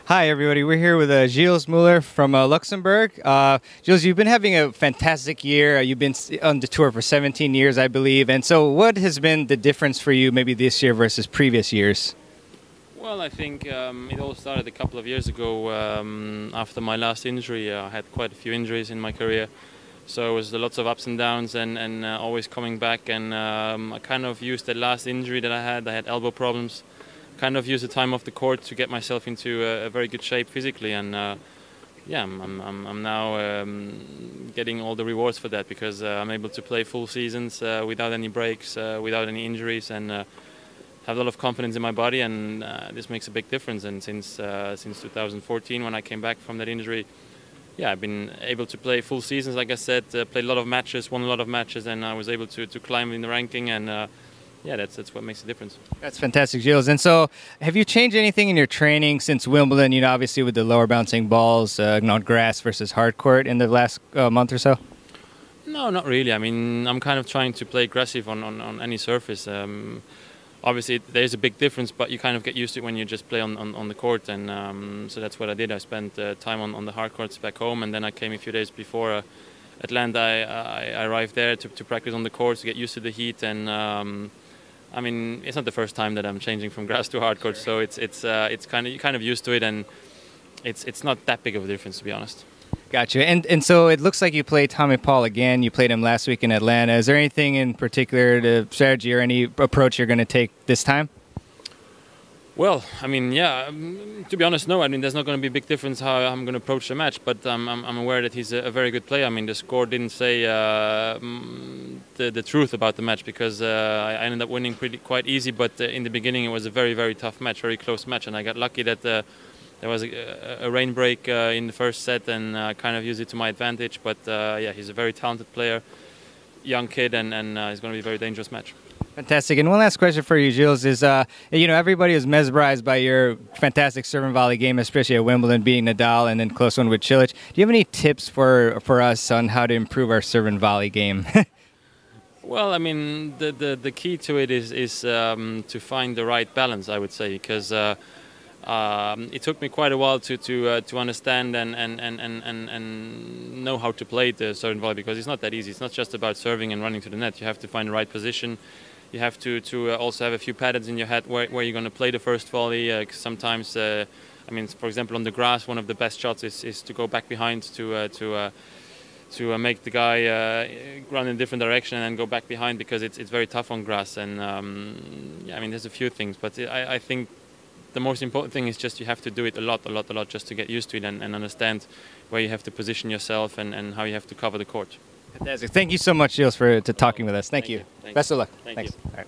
Hi, everybody. We're here with Gilles Muller from Luxembourg. Gilles, you've been having a fantastic year. You've been on the tour for 17 years, I believe. And so what has been the difference for you maybe this year versus previous years? Well, I think it all started a couple of years ago after my last injury. I had quite a few injuries in my career. So it was lots of ups and downs and always coming back. And I kind of used the last injury that I had elbow problems. Kind of used the time off the court to get myself into a very good shape physically, and yeah, I'm now getting all the rewards for that because I'm able to play full seasons without any breaks, without any injuries, and have a lot of confidence in my body, and this makes a big difference. And since 2014, when I came back from that injury, yeah, I've been able to play full seasons. Like I said, played a lot of matches, won a lot of matches, and I was able to climb in the ranking and. Yeah, that's what makes the difference. That's fantastic, Gilles. And so have you changed anything in your training since Wimbledon, you know, obviously with the lower bouncing balls, on grass versus hard court in the last month or so? No, not really. I mean, I'm kind of trying to play aggressive on any surface. Obviously, there's a big difference, but you kind of get used to it when you just play on the court. And so that's what I did. I spent time on the hard courts back home, and then I came a few days before Atlanta. I arrived there to practice on the court, to get used to the heat. And I mean, it's not the first time that I'm changing from grass to hard court, so it's kind of you're kind of used to it, and it's not that big of a difference, to be honest. Gotcha. And so it looks like you played Tommy Paul again. You played him last week in Atlanta. Is there anything in particular, the strategy or any approach you're going to take this time? Well, I mean, yeah, to be honest, no. I mean, there's not going to be a big difference how I'm going to approach the match, but I'm aware that he's a very good player. I mean, the score didn't say the truth about the match because I ended up winning quite easy, but in the beginning it was a very, very tough match, very close match, and I got lucky that there was a rain break in the first set and kind of used it to my advantage. But yeah, he's a very talented player, young kid, and it's going to be a very dangerous match. Fantastic. And one last question for you, Gilles, is, you know, everybody is mesmerized by your fantastic serve and volley game, especially at Wimbledon, beating Nadal and then close one with Cilic. Do you have any tips for us on how to improve our serve and volley game? Well, I mean, the key to it is to find the right balance, I would say, because it took me quite a while to understand and know how to play the serve and volley, because it's not that easy. It's not just about serving and running to the net. You have to find the right position. You have to also have a few patterns in your head where you're going to play the first volley. Sometimes, I mean, for example, on the grass, one of the best shots is to go back behind to make the guy run in a different direction and then go back behind, because it's very tough on grass. And yeah, I mean, there's a few things, but I think the most important thing is just you have to do it a lot just to get used to it and understand where you have to position yourself and how you have to cover the court. Fantastic. Thank you so much, Gilles, for talking with us. Thank you. Thank Best of luck. Thank Thanks. you. All right.